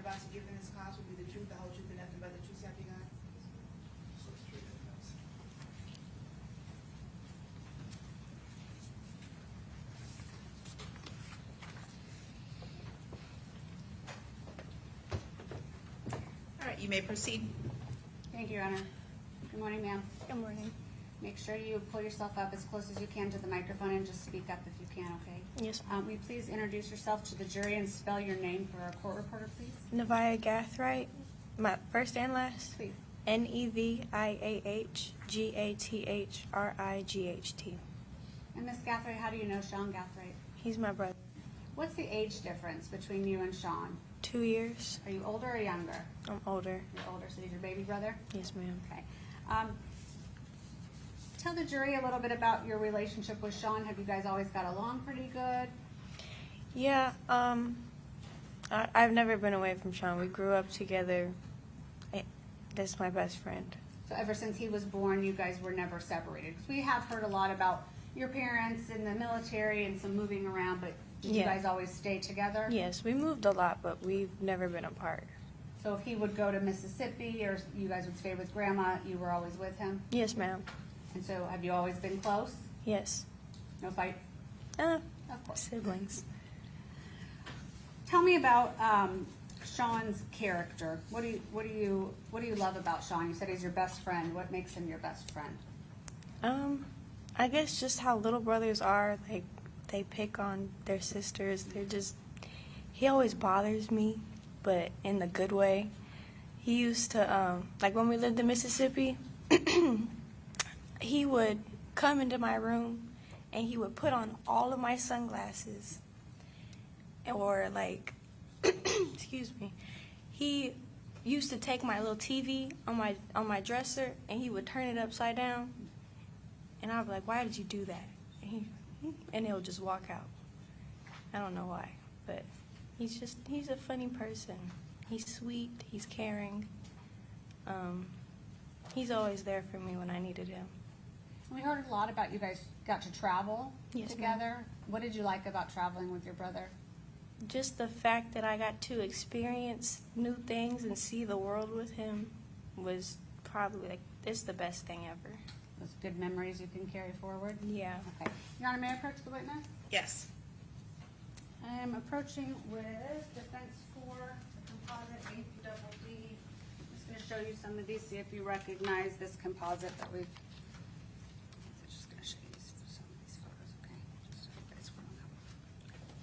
about to give in this class will be the truth, the whole truth, and nothing but the truth, so help you God? All right, you may proceed. Thank you, Your Honor. Good morning, ma'am. Good morning. Make sure you pull yourself up as close as you can to the microphone and just speak up if you can, okay? Yes, ma'am. Will you please introduce yourself to the jury and spell your name for our court reporter, please? Davion Gathright, my first and last. Please. Neviahgathright. And Ms. Gathright, how do you know Sean Gathright? He's my brother. What's the age difference between you and Sean? 2 years. Are you older or younger? I'm older. You're older, so he's your baby brother? Yes, ma'am. Okay. Tell the jury a little bit about your relationship with Sean. Have you guys always got along pretty good? Yeah, I've never been away from Sean. We grew up together. That's my best friend. So ever since he was born, you guys were never separated? Because we have heard a lot about your parents in the military and some moving around, but did you Yeah. guys always stay together? Yes, we moved a lot, but we've never been apart. So if he would go to Mississippi or you guys would stay with Grandma, you were always with him? Yes, ma'am. And so have you always been close? Yes. No fights? Uh, Of course. siblings. Tell me about Sean's character. What do you love about Sean? You said he's your best friend. What makes him your best friend? I guess just how little brothers are. Like, they pick on their sisters. He always bothers me, but in the good way. He used to, like when we lived in Mississippi, he would come into my room and he would put on all of my sunglasses. Or like, excuse me, he used to take my little TV on my dresser and he would turn it upside down. And I'd be like, why did you do that? And he'll just walk out. I don't know why, but he's a funny person. He's sweet, he's caring. He's always there for me when I needed him. We heard a lot about you guys got to travel Yes, together. What did you like about traveling with your brother? Just the fact that I got to experience new things and see the world with him was probably it's the best thing ever. Those good memories you can carry forward? Yeah. Okay. Your Honor, may I approach the witness? Yes. I am approaching with defense for the composite APDD. I'm just going to show you some of these, see if you recognize this composite that we've. I'm just going to show you some of these photos, okay? Just so you guys will know.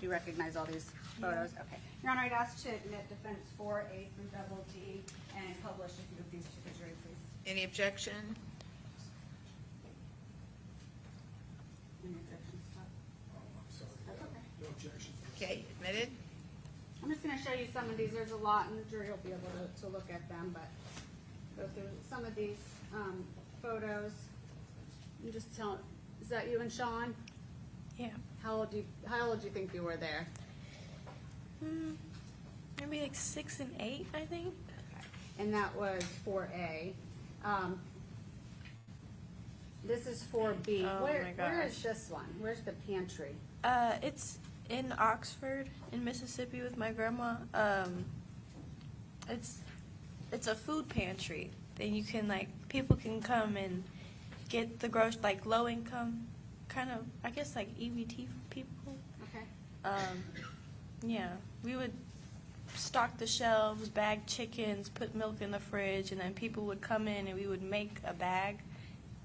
Do you recognize all these photos? Yeah. Okay. Your Honor, I'd ask to admit defense 4A through double D and publish a few of these to the jury, please. Any objection? Any objections? That's okay. No objection. Okay, admitted. I'm just going to show you some of these. There's a lot, and the jury will be able to look at them, but go through some of these photos. You just tell, is that you and Sean? Yeah. How old do you think you were there? Maybe like 6 and 8, I think. And that was 4A. This is 4B. Oh, Where my gosh. is this one? Where's the pantry? It's in Oxford, in Mississippi, with my grandma. It's a food pantry. And you can people can come and get the low income, kind of, I guess EBT people. Okay. Yeah, we would stock the shelves, bag chickens, put milk in the fridge, and then people would come in and we would make a bag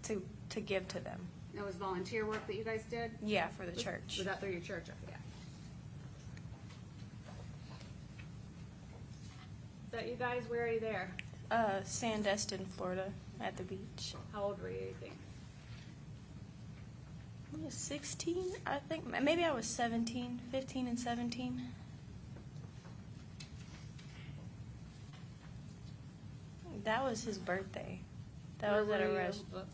to give to them. That was volunteer work that you guys did? Yeah, for the church. Was that through your church? Okay. Is that you guys? Where are you there? Sandestin, Florida, at the beach. How old were you, you think? I was 16, I think. Maybe I was 17, 15 and 17. That was his birthday. That was at a restaurant.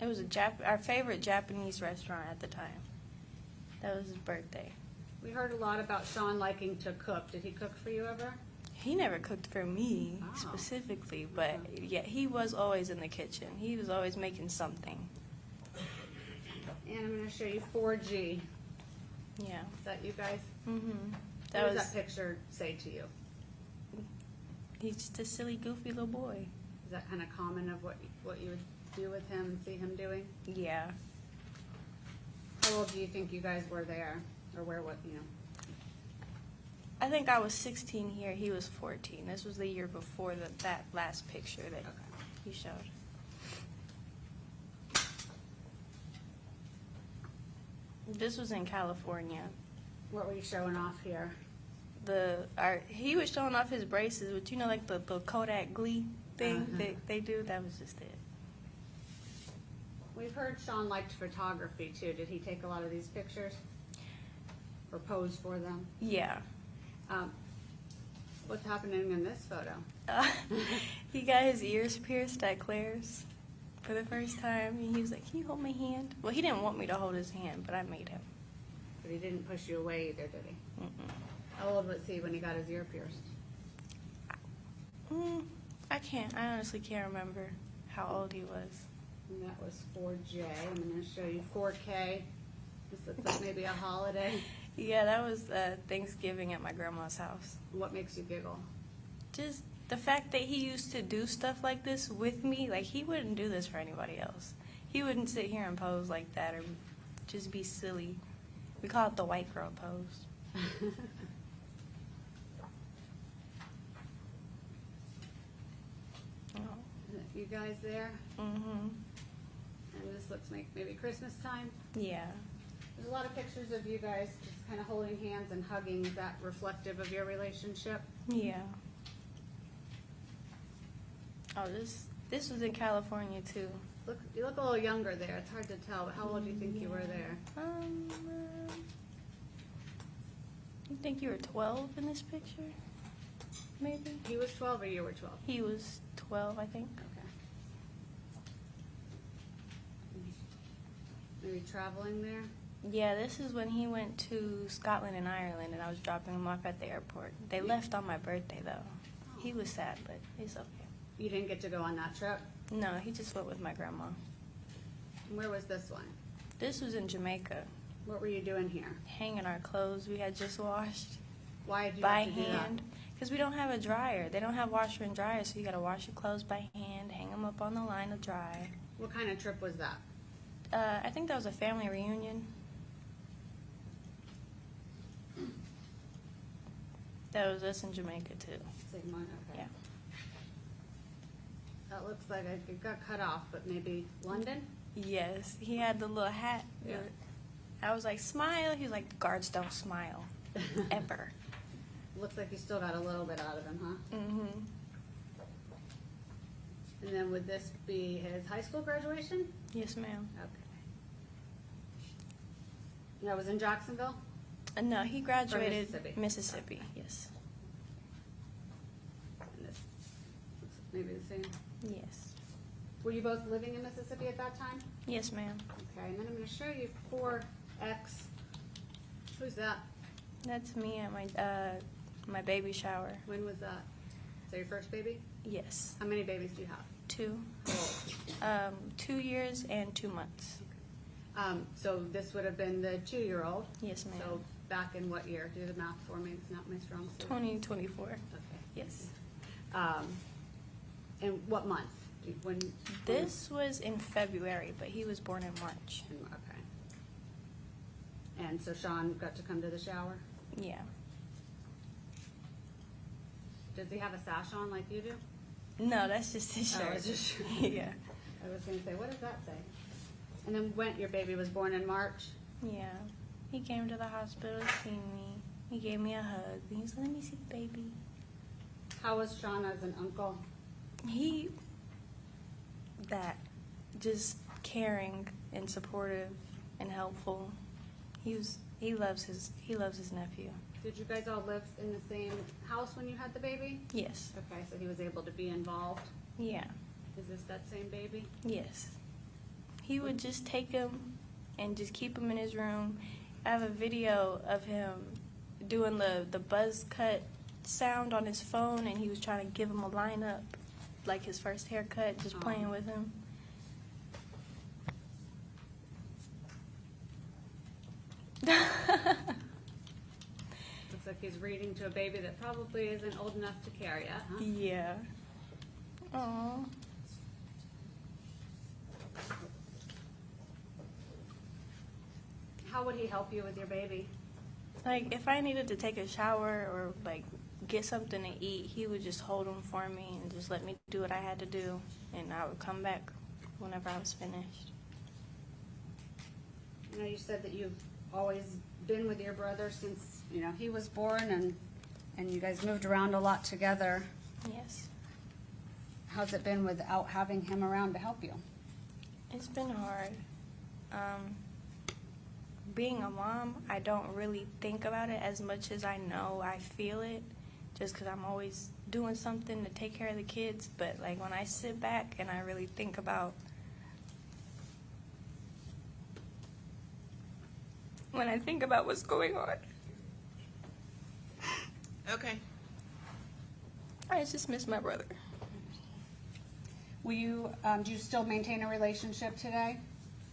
It was our favorite Japanese restaurant at the time. That was his birthday. We heard a lot about Sean liking to cook. Did he cook for you ever? He never cooked for me Oh. specifically, but yeah, he was always in the kitchen. He was always making something. And I'm going to show you 4G. Yeah. Is that you guys? Mhm. What does that picture say to you? He's just a silly, goofy little boy. Is that kind of common of what you would do with him and see him doing? Yeah. How old do you think you guys were there, or where? What you know? I think I was 16 here. He was 14. This was the year before that last picture that he showed. This was in California. What were you showing off here? He was showing off his braces, but you know, like the Kodak Glee thing that they do. That was just it. We've heard Sean liked photography too. Did he take a lot of these pictures or pose for them? Yeah. What's happening in this photo? He got his ears pierced at Claire's for the first time, and he was like, "Can you hold my hand?" Well, he didn't want me to hold his hand, but I made him. But he didn't push you away either, did he? Mm-mm. How old was he when he got his ear pierced? I honestly can't remember how old he was. And that was 4J. I'm going to show you 4K. This looks like maybe a holiday. Yeah, that was Thanksgiving at my grandma's house. What makes you giggle? Just the fact that he used to do stuff like this with me, like he wouldn't do this for anybody else. He wouldn't sit here and pose like that or just be silly. We call it the white girl pose. Oh. You guys there? Mm-hmm. And this looks like maybe Christmas time. Yeah. There's a lot of pictures of you guys just kind of holding hands and hugging. Is that reflective of your relationship? Yeah. Oh, this was in California too. You look a little younger there. It's hard to tell, but how old do you think you were there? You think you were 12 in this picture? Maybe? He was 12 or you were 12? He was 12, I think. Okay. Maybe traveling there? Yeah, this is when he went to Scotland and Ireland, and I was dropping him off at the airport. They left on my birthday, though. He was sad, but it's okay. You didn't get to go on that trip? No, he just went with my grandma. Where was this one? This was in Jamaica. What were you doing here? Hanging our clothes we had just washed Why did you by have to do that? hand. Because we don't have a dryer. They don't have washer and dryer, so you got to wash your clothes by hand, hang them up on the line to dry. What kind of trip was that? I think that was a family reunion. That was us in Jamaica, too. Same one? Okay. Yeah. That looks like it got cut off, but maybe London? Yes, he had the little hat. Yeah. I was like, smile. He was like, the guards don't smile. Ever. Looks like you still got a little bit out of him, huh? Mm-hmm. And then would this be his high school graduation? Yes, ma'am. Okay. That was in Jacksonville? No, he graduated Mississippi. Mississippi, yes. And this looks maybe the same. Yes. Were you both living in Mississippi at that time? Yes, ma'am. Okay, and then I'm going to show you 4X. Who's that? That's me at my baby shower. When was that? Is that your first baby? Yes. How many babies do you have? 2. How old? 2 years and 2 months. So this would have been the 2-year-old. Yes, ma'am. So back in what year? Do the math for me. It's not my strong suit. 2024. Okay. Yes. And what month? When? This was in February, but he was born in March. Okay. And so Sean got to come to the shower? Yeah. Does he have a sash on like you do? No, that's just his shirt. Oh, it's just Yeah. I was going to say, what does that say? And then when your baby was born in March? Yeah. He came to the hospital to see me. He gave me a hug. He was like, let me see the baby. How was Sean as an uncle? Just caring and supportive and helpful. He loves his nephew. Did you guys all live in the same house when you had the baby? Yes. Okay, so he was able to be involved. Yeah. Is this that same baby? Yes. He would just take him and just keep him in his room. I have a video of him doing the buzz cut sound on his phone, and he was trying to give him a lineup, like his first haircut, just playing with him. Looks like he's reading to a baby that probably isn't old enough to carry yet, huh? Yeah. Oh. How would he help you with your baby? Like, if I needed to take a shower or, like, get something to eat, he would just hold them for me and just let me do what I had to do, and I would come back whenever I was finished. You know, you said that you've always been with your brother since, you know, he was born, and you guys moved around a lot together. Yes. How's it been without having him around to help you? It's been hard. Being a mom, I don't really think about it as much as I know I feel it, just because I'm always doing something to take care of the kids. But, like, when I sit back and I really think about what's going on, Okay. I just miss my brother. Will you, do you still maintain a relationship today?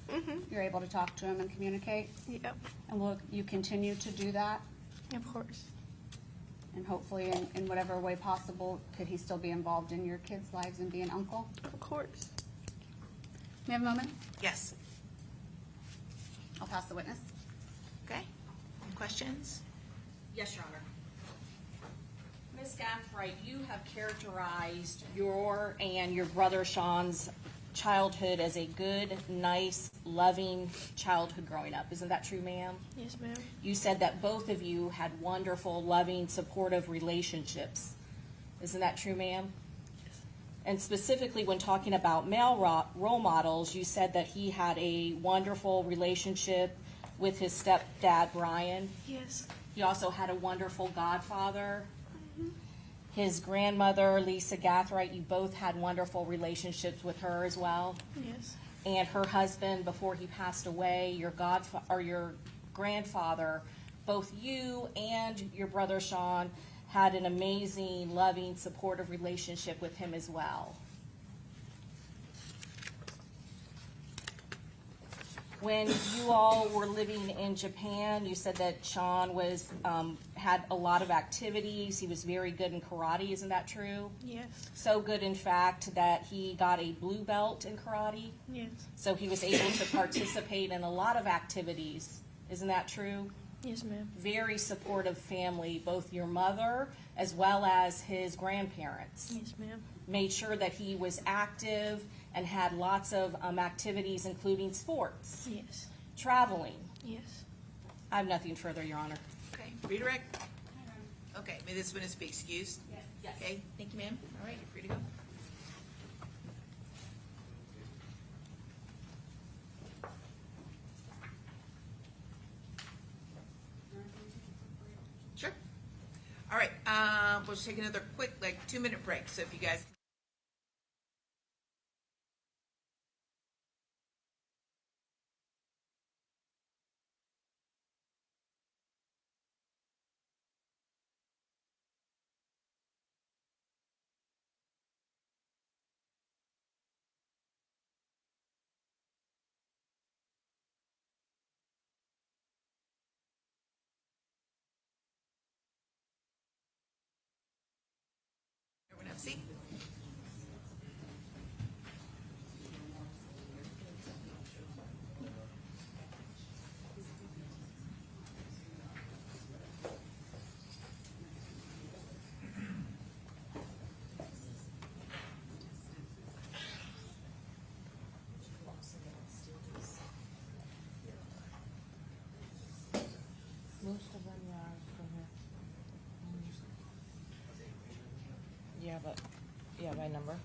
Mm-hmm. You're able to talk to him and communicate? Yep. And will you continue to do that? Of course. And hopefully, in whatever way possible, could he still be involved in your kids' lives and be an uncle? Of course. May I have a moment? Yes. I'll pass the witness. Okay. Any questions? Yes, Your Honor. Ms. Gathright, you have characterized your and your brother Sean's childhood as a good, nice, loving childhood growing up. Isn't that true, ma'am? Yes, ma'am. You said that both of you had wonderful, loving, supportive relationships. Isn't that true, ma'am? And specifically when talking about male role models, you said that he had a wonderful relationship with his stepdad, Brian. Yes. He also had a wonderful godfather. His grandmother, Lisa Gathright, you both had wonderful relationships with her as well. Yes. And her husband, before he passed away, your grandfather, both you and your brother Sean had an amazing, loving, supportive relationship with him as well. When you all were living in Japan, you said that Sean was had a lot of activities. He was very good in karate. Isn't that true? Yes. So good, in fact, that he got a blue belt in karate. Yes. So he was able to participate in a lot of activities. Isn't that true? Yes, ma'am. Very supportive family, both your mother as well as his grandparents. Yes, ma'am. Made sure that he was active and had lots of activities, including sports, Yes. traveling. Yes. I have nothing further, Your Honor. Okay. Redirect. Okay. May this witness be excused? Yes. Okay. Thank you, ma'am. All right. You're free to go. Sure. All right. We'll just take another quick, 2-minute break. So if you guys. Everyone have a seat? Most of them are from here. Yeah, by number.